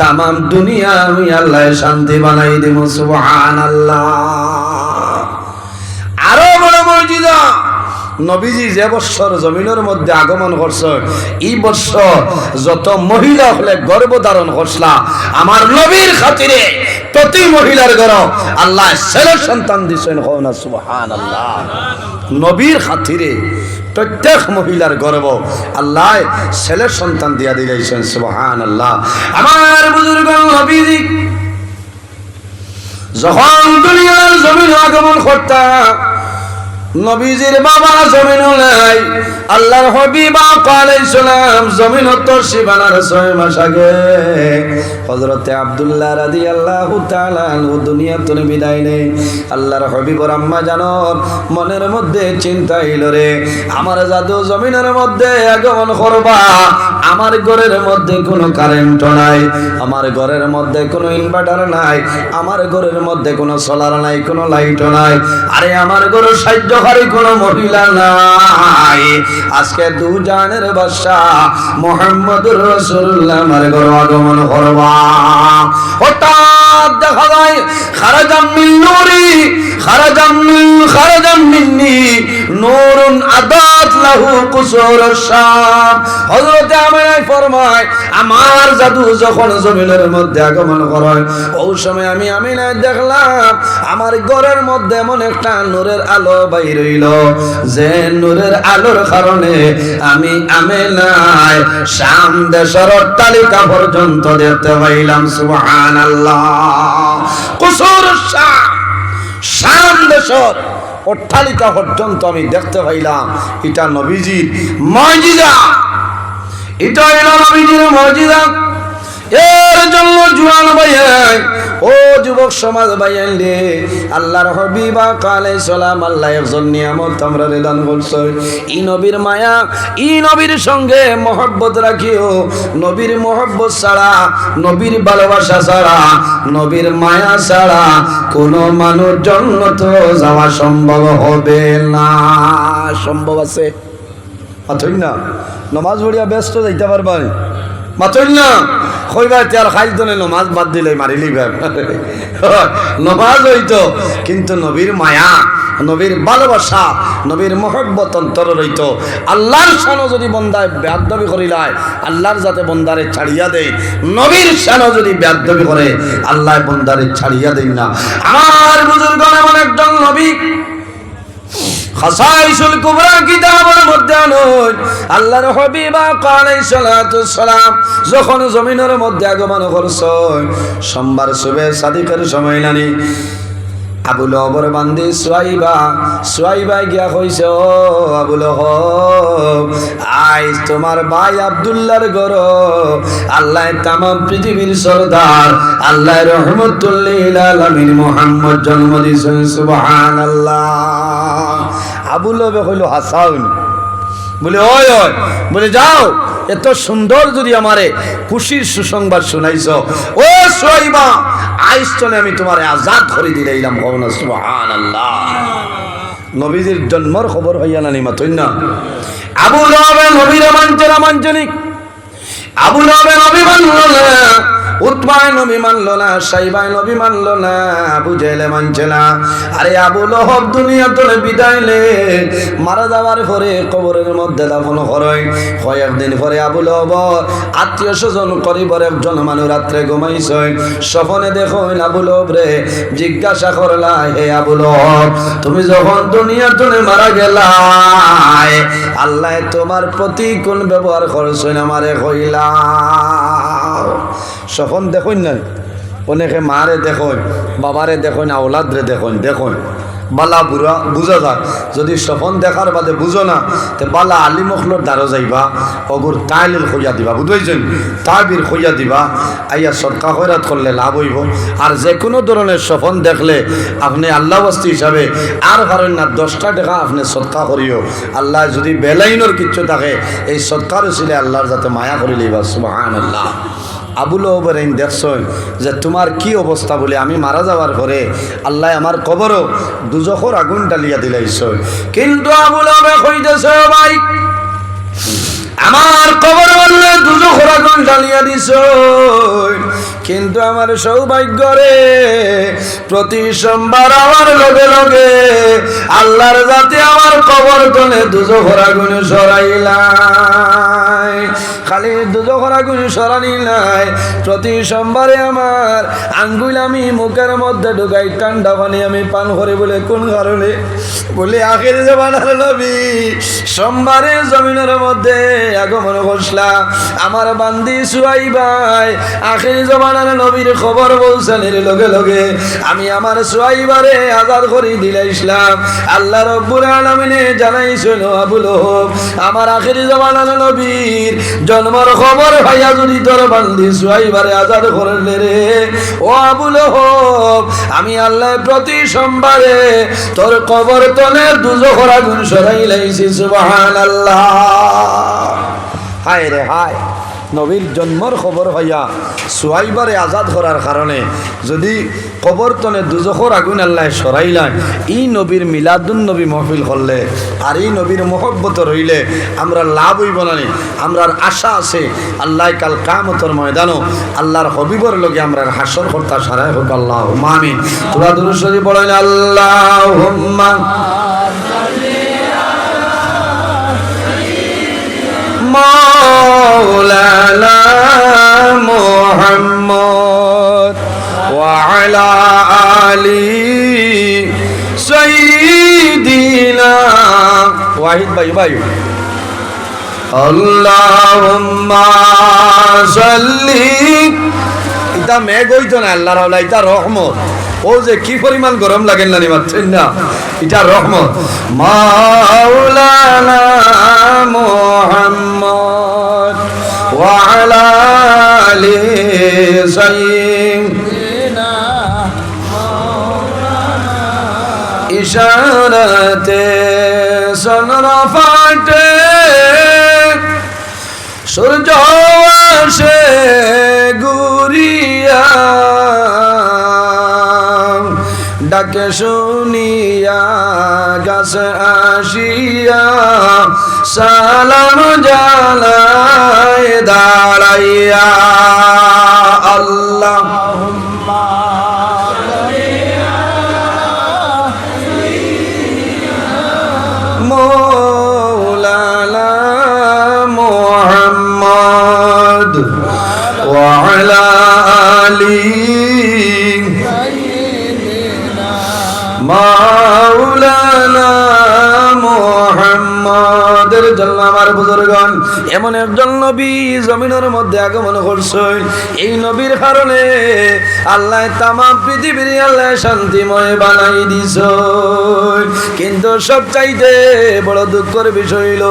तमाम দুনিয়া আমি আল্লাহ শান্তি বানাই দেব সুবহানাল্লাহ আরো বড় মুজিজা নবীজি যে বছর জমিনের মধ্যে আগমন করছে এই বছর যত মহিলা হলে গর্ভ ধারণ করছলা আমার নবীর খাতিরে প্রতি মহিলার গর্ভ আল্লাহ ছেলে সন্তান দিছেন হওনা সুবহানাল্লাহ নবীর খাতিরে প্রত্যেক মহিলার গর্ভ আল্লাহ ছেলে সন্তান দিয়া দিয়েছেন সুবহানাল্লাহ আমার বুজুর্গ নবীজি যখন দুনিয়ার জমিনে আগমন করতা নবীজির বাবা জমিন নাই আল্লাহর হাবিব আলাইহিস সালাম জমিন তশরিফানার 6 মাস আগে হযরতে আব্দুল্লাহ রাদিয়াল্লাহু তাআলা আনহু দুনিয়া থেকে বিদায় নেয় আল্লাহর হাবিবর আম্মা জানর মনের মধ্যে চিন্তা হইল রে আমার জাদু জমিনের মধ্যে আগমন করবা আমার ঘরের মধ্যে কোনো কারেন্ট নাই আমার ঘরের মধ্যে কোনো ইনভার্টার নাই আমার ঘরের মধ্যে কোনো সোলার নাই কোনো লাইট নাই আরে আমার ঘরে সাহায্য কোন মহিলা নাই আজকে দু জানের বাদশা মুহাম্মদুর রাসূলুল্লাহ আমার ঘরে আগমন করবা হঠাৎ দেখা যায় খারাজাম মিন নূরি খারাজাম মিন্নি নূরুন আদাত লাহু কুসুরুশ শাম হযরতে আমিনা ফরমায় আমার জাদু যখন জমিনের মধ্যে আগমন করে ওই সময় আমি আমিনা দেখলাম আমার ঘরের মধ্যে এমন একটা নূরের আলো বাইরে হইল যে নূরের আলোর কারণে আমি আমিনায় শাম দেশের অট্টালিকা পর্যন্ত দেখতে পাইলাম সুবহানাল্লাহ কুসুরুশ শাম শাম দেশের অট্টালিকা পর্যন্ত আমি দেখতে পাইলাম এটা নবীজির মুজিজা এটা হলো নবীজির মুজিজা এর জন্য জুয়ান ভাইয়াই ও যুবক সমাজ ভাইয়ান রে আল্লাহর হাবিব আলাইহিস সালাম আল্লাহ একজন নিয়ামত আমরা দান করছে এই নবীর মায়া এই নবীর সঙ্গে মহব্বত রাখিও নবীর মহব্বত ছাড়া নবীর ভালোবাসা ছাড়া নবীর মায়া ছাড়া কোনো মানুষ জান্নাত যাওয়া সম্ভব হবে না সম্ভব আছে মাথুই না নামাজ পড়িয়া ব্যস্ত যাইতে পারবা মাথুই না কইবা তার খাইতনে নামাজ বাদ দিলে মারিলি নামাজ হইতো কিন্তু নবীর মায়া নবীর ভালোবাসা নবীর মহব্বত অন্তর রইত আল্লাহর শানও যদি বন্দায় বেয়াদবি করিলায় আল্লাহর যাতে বন্দারে ছাড়িয়া দেয় নবীর শানও যদি বেয়াদবি করে আল্লাহ বন্দারে ছাড়িয়া দেন না আমার বুজুর্গ এমন একজন নবী খাসাইসুল কুবরা কিতাবের মধ্যে আনুন আল্লাহর হাবিব আলাইহিস সালাতু সালাম যখন জমিনের মধ্যে আগমন করছেন সোমবার সুবে সাদিকের সময় নানি আবু লহবের বান্দি সুয়াইবা গিয়া কইছে ও আবু লহব আইজ তোমার ভাই আব্দুল্লাহর ঘর আল্লাহ তামাম পৃথিবীর সরদার আল্লাহ রহমতুল লিল আলামিন মুহাম্মদ জন্ম দিয়েছেন সুবহানাল্লাহ। আবু লহব কইল হাসান বলে ওই ওই বলে যাও এত সুন্দর যদি আমারে খুশির সুসংবাদ শুনাইছ ও সুয়াইবা আইজ চলে আমি তোমারে আজাদ করে দিলাম সুবহানাল্লাহ। নবীজির জন্মর খবর হইয়া নানি মাতই না আবু লহব নবীর মানচনি আবু লহব নবী মানল না উতবায় নবী মানল না সাইবায় নবী মানল না আবু জেহেলে মানছে না। আরে আবু লহব দুনিয়া তোলে বিদায়লে মারা যাওয়ার পরে কবরের মধ্যে দাফন করে কয়েকদিন পরে আবু লহব আত্মীয় স্বজন করিবার একজন মানুষ রাত্রে ঘুমাইছে স্বপ্নে দেখো আবু লহব রে জিজ্ঞাসা করলা হে আবু লহব তুমি যখন দুনিয়া তোলে মারা গেলা আল্লাহ তোমার প্রতি কোন ব্যবহার করছেন আমারে কইলা স্বপন দেখুন না অনেকে মারে দেখুন বাবারে দেখুন আওলাদরে দেখুন বালা বুড়া বুঝা যায় যদি স্বপন দেখার বাদে বুঝো না তো বালা আলী মখলোর দ্বারা যাইবা অগুর তাইলিল খইয়া দিবা বুঝাইছেন তাবির খইয়া দিবা আইয়া সদকা খয়রাত করলে লাভ হইব। আর যে কোনো ধরনের স্বপন দেখলে আপনি আল্লাহ বস্তি হিসাবে আর কারণ না 10টা টাকা আপনি সদকা করিও আল্লাহ যদি বেলাইনের কিচ্ছু থাকে এই সদকার ছিল আল্লাহর যাতে মায়া করি লইবা সুবহানাল্লাহ। আবু লহবের দেখছেন যে তোমার কি অবস্থা বলে আমি মারা যাওয়ার পরে আল্লাহ আমার কবরও দুজখর আগুন ডালিয়া দিলাইছ কিন্তু আবু লহব কইতেছে ভাই আমার কবর বললে দুজখর আগুন ডালিয়া দিছ কিন্তু আমার সৌভাগ্য রে প্রতি সোমবার আমার লগে লগে আল্লাহর জাতি আমার কবর তলে দুজখর আগুন সরাইলাই খালি দুজখর আগুন সরানি নাই প্রতি সোমবারে আমার আঙ্গুল আমি মুখের মধ্যে ঢুকাই ঠান্ডা পানি আমি পান করি বলে কোন কারণে বলে আখির জামানার নবী সোমবারে জমিনের মধ্যে আগমন ঘটলা আমার বান্দি সুয়াইবাই আখির জামানার নবীর খবর বলছেন এর লগে লগে আমি আমার সুয়াইবারে আজাদ করে দিলাইছিলাম আল্লাহ রব্বুল আলামিনে জানাইছিল আবু লহব আমার আখির জামানার নবীর জন্মর খবর ভাইয়া যদি তোর বান্দি সুয়াইবারে আজাদ করলে রে ও আবু লহব আমি আল্লাহ প্রতি সোমবারে তোর কবর তলে দুজখর আগুন সরাই লাইছি সুবহানাল্লাহ। হায় রে হায় নবীর জন্মর খবর হইয়া সুয়াইবারে আজাদ করার কারণে যদি কবর তলে দুজখর আগুন আল্লাহ সরাইলাম এই নবীর মিলাদুন নবী মহফিল করলে আর এই নবীর মহব্বত রইলে আমরা লাভ হইব না আমরার আশা আছে আল্লাহ কাল কিয়ামতের ময়দানও আল্লাহর হবিবর লগে আমরা হাসর কর্তা সারাই হোক আল্লাহুম্মা আমিন। তোরা দুরূদ শরীফ পড়েন আল্লাহুম্মা مولانا محمد وعلى آل سيدنا واحد باي اللهم صل এটা মেঘ হইতো না আল্লাহর আওলা এটা রহমত ও যে কি পরিমাণ গরম লাগেন না মারছেন না এটা রহমত মাওলানা মুহাম্মদ ওয়া আলা আলি সাইয়্যিদিনা মাওলানা ইশারাতে সোনরা ফাটে সূর্য আসে গুরিয়া ডাকে শুনিয়া গাছে আসিয়া সালাম জানায় দাঁড়াইয়া আল্লাহুম্মা مولانا محمد وعلى آله মাওলানা মুহাম্মাদের জন্য আমার বুজুর্গণ এমন একজন নবী জমিনের মধ্যে আগমন করছেন। এই নবীর কারণে আল্লাহ তামাম পৃথিবীর আল্লাহ শান্তিময় বানাই দিছ। কিন্তু সবচাইতে বড় দুঃখের বিষয় হইল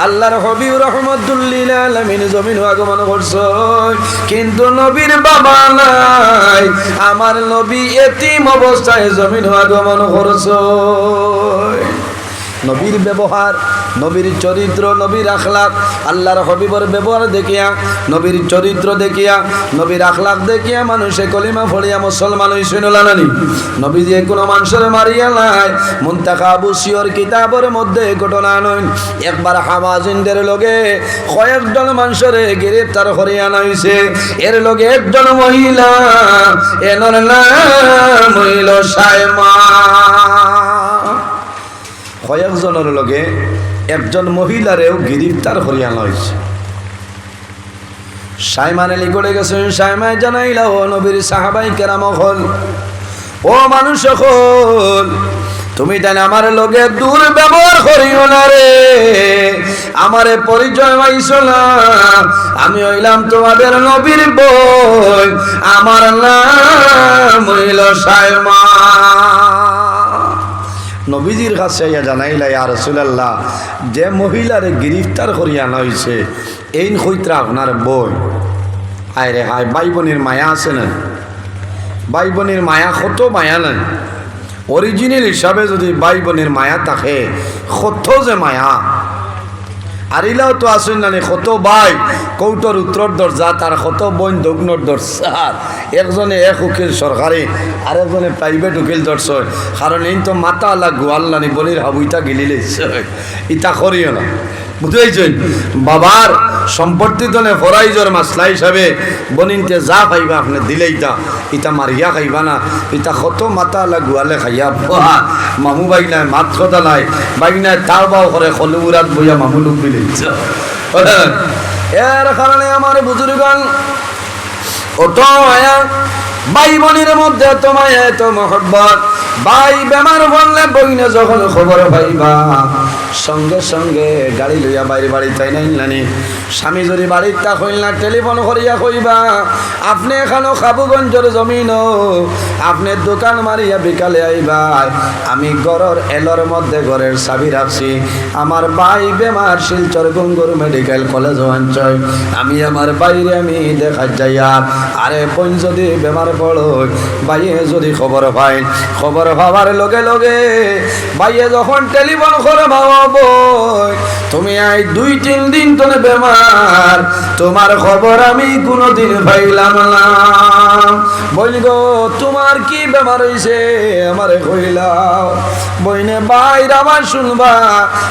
আল্লাহর হাবিব রাহমাতুল লিল আলামিন জমিন আগমন করছেন, কিন্তু নবীর বাবা নাই। আমার নবী এতিম অবস্থায় জমিন আগমন করছেন। নবীর ব্যবহার, নবীর চরিত্র, নবীর আখলাক, আল্লাহর হাবিবের ব্যবহার দেখিয়া, নবীর চরিত্র দেখিয়া, নবীর আখলাক দেখিয়া মানুষে কলিমা পড়িয়া মুসলমান হইছিল না নি? নবী যে কোনো মানুষের মারিয়া নাই। মুনতাকা আবু সিয়র কিতাবের মধ্যে ঘটনা নয়, একবার হাওয়াজিনদের লগে কয়েকজন মানুষের গ্রেফতার করিয়া আনা হইছে। এর লগে একজন মহিলা, এনর নাম হইল সায়মা। কয়েকজনের লগে একজন মহিলারেও গ্রেফতার করিয়া আনা হয়েছে। সাইমান আলী করে গেছেন, সাইমায় জানাইলা ও নবীর সাহাবাই কেরাম হল, ও মানুষ হল, তুমি তাই আমার লগে দূর ব্যবহার করিও না রে, আমারে পরিচয় পাইছো না, আমি হইলাম তোমাদের নবীর বই, আমার নাম হইল সাইমা। নবীজির কাছে জানাইলা ইয়া রাসূলুল্লাহ, যে মহিলারে গ্রেফতার করিয়া আনা হয়েছে এই হইত্রা আপনার বই। হায় রে হায়, ভাই বোনের মায়া আছে না? ভাই বোনের মায়া কত মায়া নাই। অরিজিনাল হিসাবে যদি ভাই বোনের মায়া থাকে কত যে মায়া। আর ইলাও তো আসেন না কত ভাই কৌটোর উত্তর দরজা, তার কত বোন দক্ষিণর দরজা, একজনে এক উকিল সরকারি আর একজনে প্রাইভেট উকিল দর্শ। কারণ এই তো মাতা আল্লাহ গোয়াল্লানি বলির হাবুইটা গিলিলে ইটা করিও না, বুঝেছেন? বাবার সম্পত্তি তো ফরাইজর মাসলা হিসাবে বনিনতে যা খাইবা আপনি দিলেই তা, ইটা মারিয়া খাইবা না। ইটা কত মাতা আল্লাহ গোয়ালে খাইয়া পোহা, মামু বাইনায় মাত কথা নাই, বাইনায় তাও বাও করে খলুরাত বইয়া মামু লোক দিলে। এর কারণে আমার বুজুর্গণ অত মায়া, ভাই বোনের মধ্যে এত মায়া, এত মহব্বত। ভাই বেমার বললে বইনে যখন খবর পাইবা সঙ্গে সঙ্গে গাড়ি লইয়া বাইরে বাড়ি তাই নাইলানি। স্বামী যদি বাড়ির তা হইল না টেলিফোন করিয়া কইবা আপনি এখানো খাবুগঞ্জের জমিন, আপনি দোকান মারিয়া বিকালে আইবা, আমি ঘরের এলর মধ্যে ঘরের চাবি রাখছি, আমার ভাই বেমার শিলচর গঙ্গুর মেডিকেল কলেজ অঞ্চল, আমি আমার বাইরে আমি দেখা যাইয়া। আরে বোন যদি বেমার পড়ো, ভাইয়ে যদি খবর পাই, খবর পাওয়ার লগে লগে ভাইয়ে যখন টেলিফোন করে ভাবো তুমি আই 2-3 দিন তোনে বেমার, তোমার খবর আমি কোনোদিন পাইলাম না। বলি গো তোমার কি বেমার হইছে আমারে কইলাও। বইনে বাইর আমার শুনবা,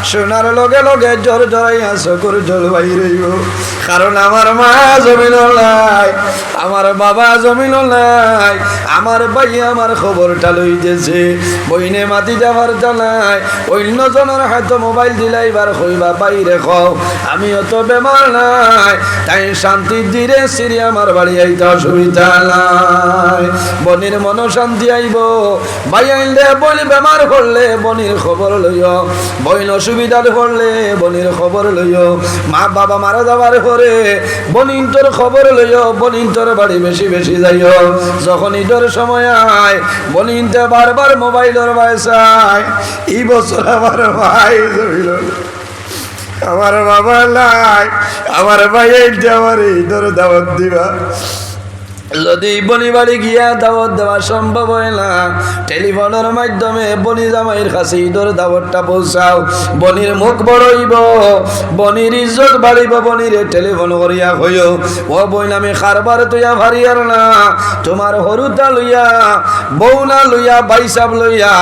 শোনার লগে লগে জ্বর জড়াইয়া চকুর জল বাইরেইব। কারণ আমার মা জমিন নাই, আমার বাবা জমিন নাই, আমার ভাই আমার খবরটা লইতেছে। বইনে মাতি যাবার জানাই, অন্যজনের হয়তো মোবাইল দিলাইবার কইবা বাইরে খাও, আমি অত বেমার নাই, তাই শান্তি ধীরে সিরি আমার বাড়ি আইতে অসুবিধা নাই। বনির মন শান্তি আইব, ভাই আইলে বলি বেমার করলে বনির খবর লইও, বইন অসুবিধার পড়লে বনির খবর লইও, মা বাবা মারা যাবার পরে বনিন তোর খবর লইও, বনিন তোর বাড়ি বেশি বেশি যাইও। যখন ঈদের সময় আয় বনিনতে বারবার মোবাইলের বাসায়, এই বছর আমার ভাই জমিল, আমার বাবা নাই, আমার ভাই আমার ঈদের দাওয়াত দিবা। যদি বনি বাড়ি গিয়া দাওয়াত দেওয়া সম্ভব হয় না, টেলিফোনের মাধ্যমে বনি জামাইয়ের কাছে ঈদের দাওয়াতটা পৌঁছাও। বনির মুখ বড়ইব, বনির ইজ্জত বাড়িব, বনিরে টেলিফোন করিয়া হইও ও বই নামে খারবার তুইয়া ভারিয়ার না, তোমার হরুতা লইয়া, বউনা লইয়া, বাইসাব লইয়া,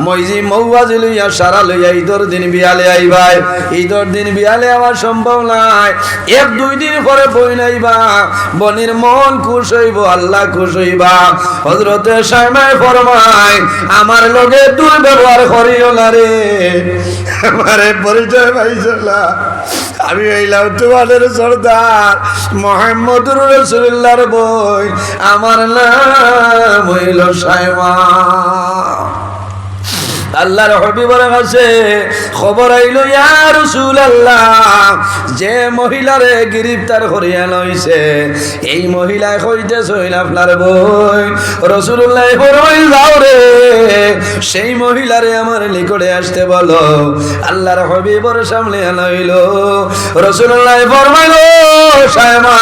মইজি মৌবাজি লইয়া, সারা লইয়া ঈদের দিন বিয়ালে আইবাই। ঈদের দিন বিয়ালে আওয়া সম্ভব নাই, 1-2 দিন পরে বই নাইবা, বনির মন খুশ হইব, আল্লাহ খুশ হইবা। হযরতে সাইমায় ফরমায় আমার লগে দুর্ব্যবহার করিও না রে, আমারে পরিচয় পাইছো না, আমি হইলাম তোমাদের সর্দার মুহাম্মদুর রাসূলুল্লাহর বই, আমার নাম হইল সাইমা। আল্লাহর হাবিবের কাছে খবর আইলো, ইয়া রাসূলুল্লাহ, যে মহিলারে গ্রেফতার করিয়া লইছে এই মহিলা কইতেছেন আপনার বই। রাসূলুল্লাহ ফরমাইল, যাও রে সেই মহিলারে আমার নিকটে আসতে বলো। আল্লাহর হাবিবের সামনে আনাইলো। রাসূলুল্লাহ ফরমাইল, শায়মা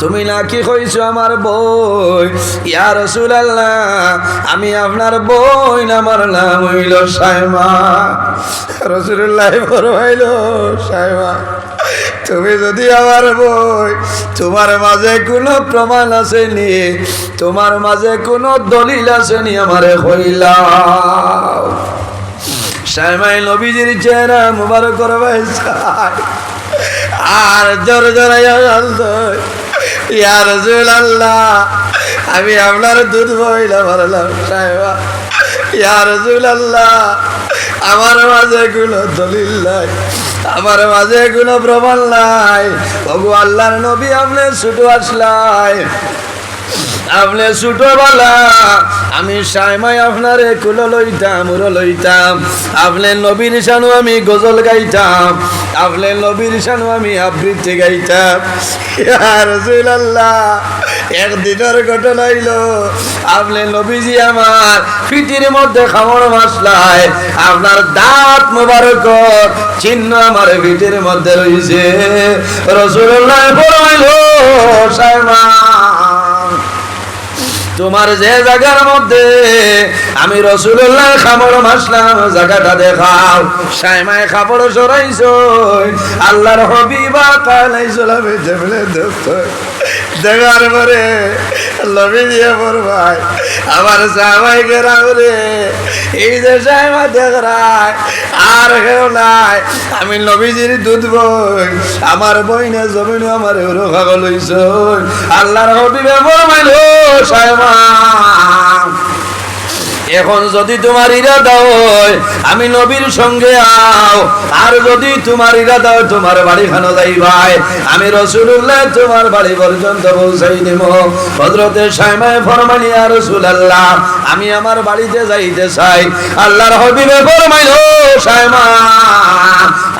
তুমি নাকি কইছো আমার বই? ইয়া রাসূলুল্লাহ, আমি আপনার বই, আমার নাম হইল শায়মা। রাসূলুল্লাহ ফরমাইল, শায়মা তুমি যদি আমার বই, তোমার মাঝে কোনো প্রমাণ আসেনি, তোমার মাঝে কোনো দলিল আসেনি, আমারে কইলাও। শায়মাই নবীজির চেহারা মুবারক করবে আর জোর জোরাইয়া বলতো, ইয়া রাসূলুল্লাহ, আমি আপনার দুধ বইলা মারলাম। শায়মা, ইয়া রাসূলুল্লাহ, আমার মাঝে কোনো দলিল নাই, আমার মাঝে কোনো প্রমাণ নাই। ওগো আল্লাহর নবী, আপনি ছুটো আসলাই, আপনি ছোটবেলা আমি শায়মাই আপনারে কুলো লইতাম, উড়ো লইতাম। আপনি নবীর শানু আমি গজল গাইতাম, আপনি নবীর শানু আমি আবৃত্তি গাইতাম। ইয়া রাসূলুল্লাহ, একদিনের ঘটনা হইল, আপনি নবীজি আমার পিঠির মধ্যে খামড় মাসলাই, আপনার দাঁত মোবারক চিহ্ন আমার পিঠির মধ্যে রয়েছে। রাসূলুল্লাহ ফরমাইল, শায়মা তোমার যে জায়গার মধ্যে আমি রাসূলুল্লাহ খামড় মাসলাম জায়গাটা দেখাও। শায়মায় খামড় সরাইছো, আল্লাহর হাবিব কালাইছলামে জেবলে দেখতো, দেখার পরে নবী দিয়ে বলবাই আমার সাহাবাইকে রাউরে, এই যে শায়মা দেখরাই আর কেউ নাই, আমি নবীজির দুধ বই, আমার বইনে জমিন আমার রোখা লইছ। আল্লাহর হাবিবে ফরমাইল, শায়মা এখন যদি তোমার ইরাদা হয় আমি নবীর সঙ্গে আও, আর যদি তোমার ইরাদা হয় তোমার বাড়ি খানো যাইবাই, আমি রাসূলুল্লাহ তোমার বাড়ি পর্যন্ত পৌঁছাই দেব। হযরতে শায়মায়ে ফরমাইল, ইয়া রাসূলুল্লাহ, আমি আমার বাড়িতে যাইতে চাই। আল্লাহর হাবিবে ফরমাইল, শায়মা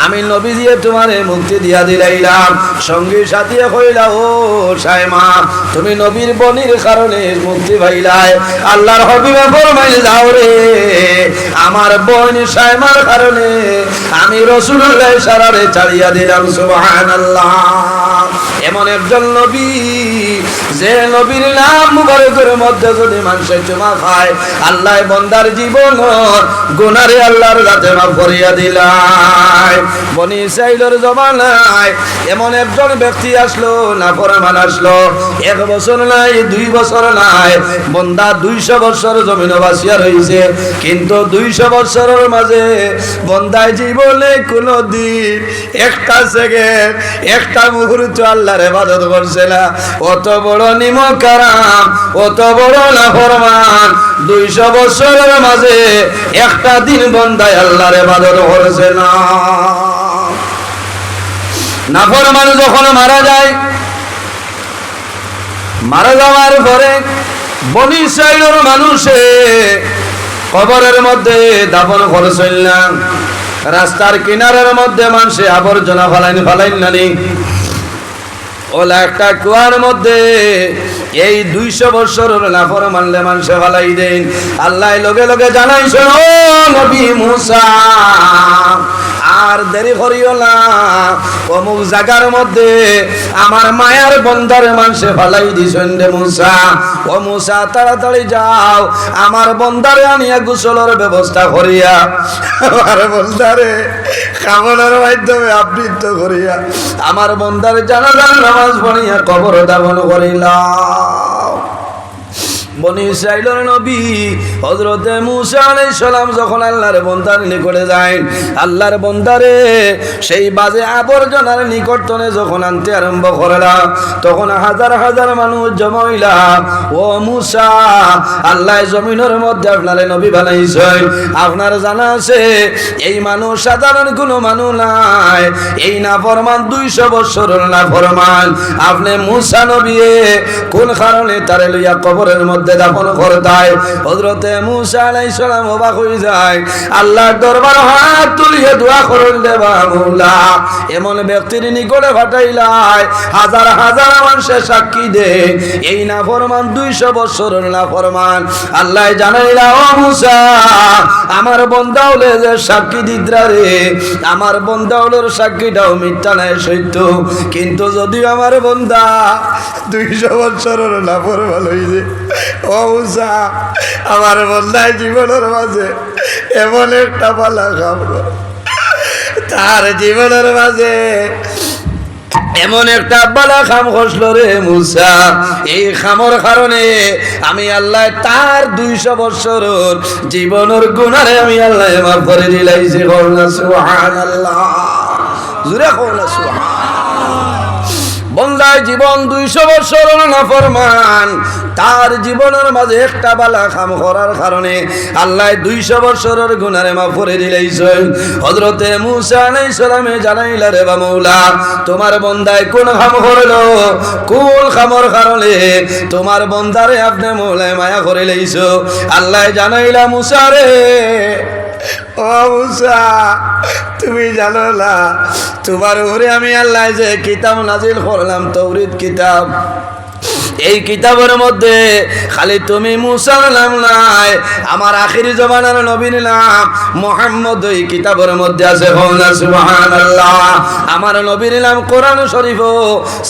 আমি নবী দিয়ে তোমারে মুক্তি দিয়া দিলাইলাম। সঙ্গী সাথী কইলা, ও শায়মা তুমি নবীর বনির কারণে মুক্তি পাইলাই। আল্লাহর হাবিবে ফরমাইল, যাও রে আমার বোন শায়মার কারণে আমি রাসূলুল্লাহ সারারে ছাড়িয়া দিলাম। সুবহানাল্লাহ, এমন একজন নবী যে নবীর নাম মুবারকের মধ্যে যদি মানুষের চুমা খায়, আল্লাহ বান্দার জীবন গুনারে আল্লাহর কাছে মাফ করিয়া দিলাই। বনি ইসরাইলের জমানায় এমন একজন ব্যক্তি আসলো, নাফরমান আসলো, 1 বছর নাই 2 বছর নাই, বান্দা 200 বছর জমিনে বাসিয়া রইছে, কিন্তু 200 বছরের মাঝে বান্দায় জীবনে কোনদিন একটা সেকেন্ড একটা মুহূর্ত আল্লাহর ইবাদত করছে না। অত বড় নিমকারাম, অত বড় নাফরমান, 200 বছরের মাঝে একটা দিন বান্দায় আল্লাহর ইবাদত করছে না। নাফরমান যখন মারা যায়, মারা যাওয়ার পরে বনি ইসরাইলের মানুষে কবরের মধ্যে দাফন করছিল না, রাস্তার কিনারের মধ্যে মানুষে আবর্জনা ফালাইন নানি, ওলা একটা কুয়ার মধ্যে এই 200 বছরের নাফরমান মানুষে ফালাই দেন। আল্লাহ লগে লগে জানাইছেন, ও নবী মুসা আর দেরি করিও না, অমুক জায়গার মধ্যে আমার মায়ার বন্দার মানুষে ফালাই দিছেন রে মুসা। ও মুসা তাড়াতাড়ি যাও, আমার বন্দারে আনিয়া গোসলের ব্যবস্থা করিয়া আমার বন্দারে কামনার মাধ্যমে আবৃত্ত করিয়া আমার বন্দারে জানাজার নামাজ পড়িয়া কবর দাফন করিলাম। বনি ইসরাইলের নবী হযরতে মূসা আলাইহিস সালাম যখন আল্লাহর বান্দার নিকটে যায়, আল্লাহর বান্দারে সেই বাজে আবর্জনার নিকটনে যখন আনতে আরম্ভ করলাম, তখন হাজার হাজার মানুষ জমা হইলা, ও মূসা আল্লাহ জমিনের মধ্যে আপনারে নবী বানাইছেন, আপনার জানা আছে এই মানুষ সাধারণ কোনো মানুষ নাই, এই নাফরমান 200 বছরের নাফরমান, আপনি মূসা নবী কোন কারণে তারে লইয়া কবরের মধ্যে মধ্যে দাফন করতায়। হযরতে মুসা আলাইহিস সালাম অবাক হয়ে যায়, আল্লাহর দরবার হাত তুলিয়ে দোয়া করেন দেবা মাওলা এমন ব্যক্তির নিকটে পাঠাইলাই হাজার হাজার মানুষের সাক্ষী দে এই নাফরমান 200 বছরের নাফরমান। আল্লাহ জানাইলা, ও মুসা আমার বান্দা হলে যে সাক্ষী দিতরা রে, আমার বান্দা হলোর সাক্ষীটাও মিথ্যা নাই সত্য, কিন্তু যদি আমার বান্দা 200 বছরের নাফরমান হইছে, ও মুসা আমার বান্দায় জীবনের মাঝে এমন একটা পালা খাব, তার জীবনের মাঝে এমন একটা বালা খাম খসল রে মুসা, এই খামর কারণে আমি আল্লাহ তার 200 বছরের জীবনের গুনারে আমি আল্লাহ মাফ করে দিলাইছি। কওনা সুবহানাল্লাহ, জোরে কওনা সুবহানাল্লাহ। বন্দায় জীবন 200 বছরের নাফরমান, তার জীবনের মাঝে একটা বালা খাম করার কারণে আল্লাহ 200 বছরের গুনারে মাফ করে দিলেইছেন। হযরতে মুসা আলাইহিস সালামে জানাইলা, রে বা মাওলা তোমার বন্দায় কোন খাম করলো, কোন খামর কারণে তোমার বন্দারে আপনি মওলা মায়া করে লইছো? আল্লাহ জানাইলা, মুসা রে, ও মুসা তুমি জানো না তোমার উপরে আমি আল্লাহ যে কিতাব নাজিল করলাম, তাওরীত কিতাব, এই কিতাবের মধ্যে খালি তুমি মুসার নাম নাই, আমার আখিরি জমানার নবীর নাম মুহাম্মদ এই কিতাবের মধ্যে আছে। কওনা সুবহানাল্লাহ। আমার নবীর নাম কোরআন শরীফ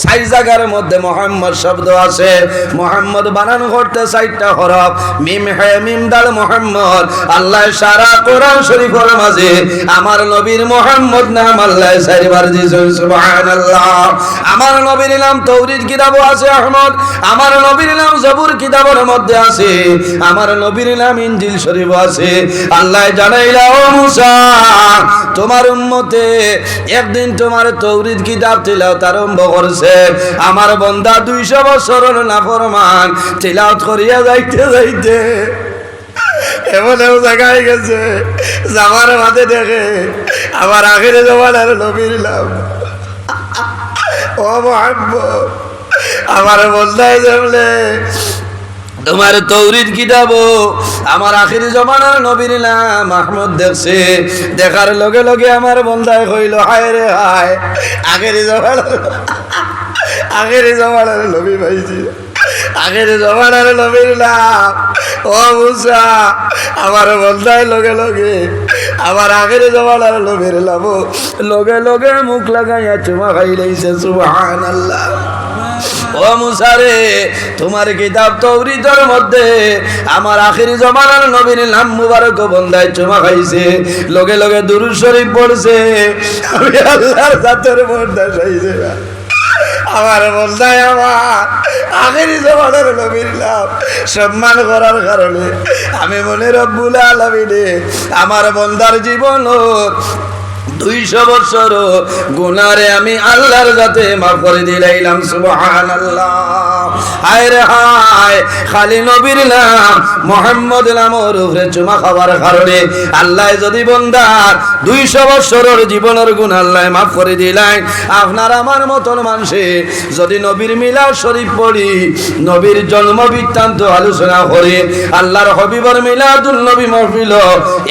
6 জায়গার মধ্যে মুহাম্মদ শব্দ আছে। মুহাম্মদ বানান করতে 4টা হরফ, মিম হে মিম দাল মুহাম্মদ। আল্লাহ সারা কোরআন শরীফের মাঝে আমার নবীর মুহাম্মদ নাম আল্লাহ 4 বার দিয়েছেন। সুবহানাল্লাহ। আমার নবীর নাম তাওরীত কিতাবও আছে আহমদ, আমার নবীর নাম জবুর কিতাবের মধ্যে আছে, আমার নবীর নাম ইনজিল শরীফ আছে। আল্লাহ জানাইলা, ও মুসা তোমার উম্মতে একদিন তোমার তাওরীত কিতাব তিলাওয়াত আরম্ভ করছে, আমার বান্দা 200 বছরের নাফরমান তিলাওয়াত করিয়া যাইতে যাইতে এমন জায়গায় গেছে যাওয়ার মাঝে দেখে আমার আখিরে জমানার নবীর নাম, ও মুহাম্মদ আমার বন্দায় জানলে তোমার তাওরীত কিতাব আমার আখিরি জমানার নবীর নাম আহমদ দেখছে। দেখার লগে লগে আমার বন্দায় কইল, হায় রে হায়, আখিরি জমানার নবী পাইছি, আখিরি জমানার নবীর নাম। ও মুসা আমার বন্দায় লগে লগে আমার আখিরি জমানার নবীর নাম লগে লগে মুখ লাগাইয়া চুমা খাই লইছে। সুবহানাল্লাহ। ও মুসা রে, তোমার কিতাব তাওরীতের মধ্যে আমার আখিরি জমানার নবীর নাম মুবারক বন্দায় চুমা খাইছে, লগে লগে দুরূদ শরীফ পড়ছে। আমি আল্লাহর জাতের বন্দা চাইছে, আমার বন্দায় আমার আখিরি জমানার নবীর নাম সম্মান করার কারণে আমি মনে রব্বুল আলামিনে আমার বন্দার জীবন 200 বছর গুনারে আমি আল্লাহর জাতে মাফ করে দিলাইলাম। সুবহানাল্লাহ। হায় রে হায়, খালি নবীর নাম মুহাম্মদ নামের উপরে চুমা খাবার কারণে আল্লাহ যদি বন্দার 200 বছরের জীবনের গুনাহ আল্লাহ মাফ করে দিলেন, আপনার আমার মতন মানুষে যদি নবীর মিলাদ শরীফ পড়ি, নবীর জন্ম বৃত্তান্ত আলোচনা করে, আল্লাহর হাবিবের মিলাদুন নবী মাহফিল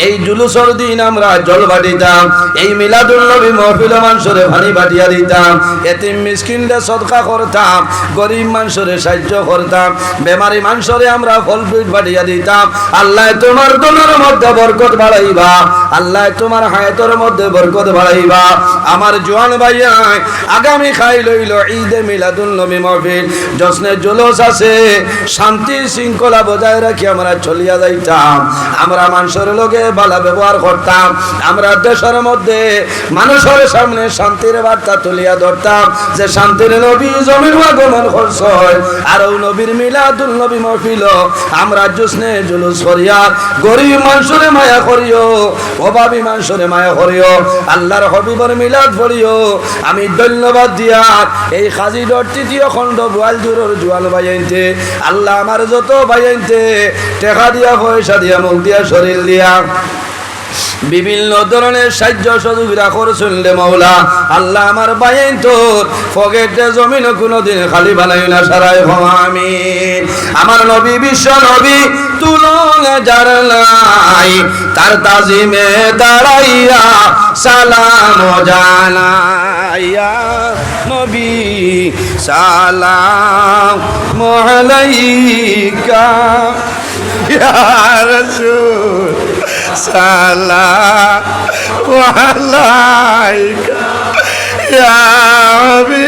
এই জুলুসের দিন আমরা জলবা দিতাম, এই মিলাদুল নবী মাহফিল মানুষরে পানি বাটিয়া দিতাম, এতিম মিসকিনদের সদকা করতাম, গরিব মানুষরে সাহায্য করতাম, বেমারি মানুষরে আমরা ফল ফ্রুট বাটিয়া দিতাম। আল্লাহ তোমার দোনের মধ্যে বরকত বাড়াইবা, আল্লাহ তোমার হায়াতের মধ্যে বরকত বাড়াইবা। আমার জওয়ান ভাইয়া আগামী খাই লইল ঈদে মিলাদুল নবী মাহফিল, জশ্নে জুলুস আছে, শান্তি শৃঙ্খলা বজায় রাখি আমরা চলিয়া যাইতাম, আমরা মানুষের লগে ভালো ব্যবহার করতাম, আমরা দেশের মধ্যে মানুষের সামনে শান্তির বার্তা তুলিয়া ধরতাম যে শান্তির নবী জমির আগমন করছে। আর ও নবীর মিলাদুল নবী মাহফিল আমরা জশ্নে জুলুস করিয়া গরিব মানুষের মায়া করিও, অভাবী মানুষের মায়া করিও, আল্লাহর হাবিবের মিলাদ পড়িও। আমি ধন্যবাদ দিয়া এই খাজিডর 3য় খণ্ড বোয়ালজুরের জোয়াল ভাইয়াইতে আল্লাহ আমার যত ভাইয়াইতে টাকা দিয়া পয়সা দিয়া মুখ দিয়া শরীর দিয়া বিভিন্ন ধরনের সাহায্য সহযোগিতা করছেন রে মাওলা। আল্লাহ আমার বাইন তোর পকেটে জমিন কোনোদিন খালি বানাই না, সারাই আমিন। আমার নবী বিশ্ব নবী তুলনা যার নাই, তার তাজিমে দাঁড়াইয়া সালাম জানাইয়া নবী সালাম আলাইকা ইয়া রাসূল সালাম আলাইকা ইয়া হাবিব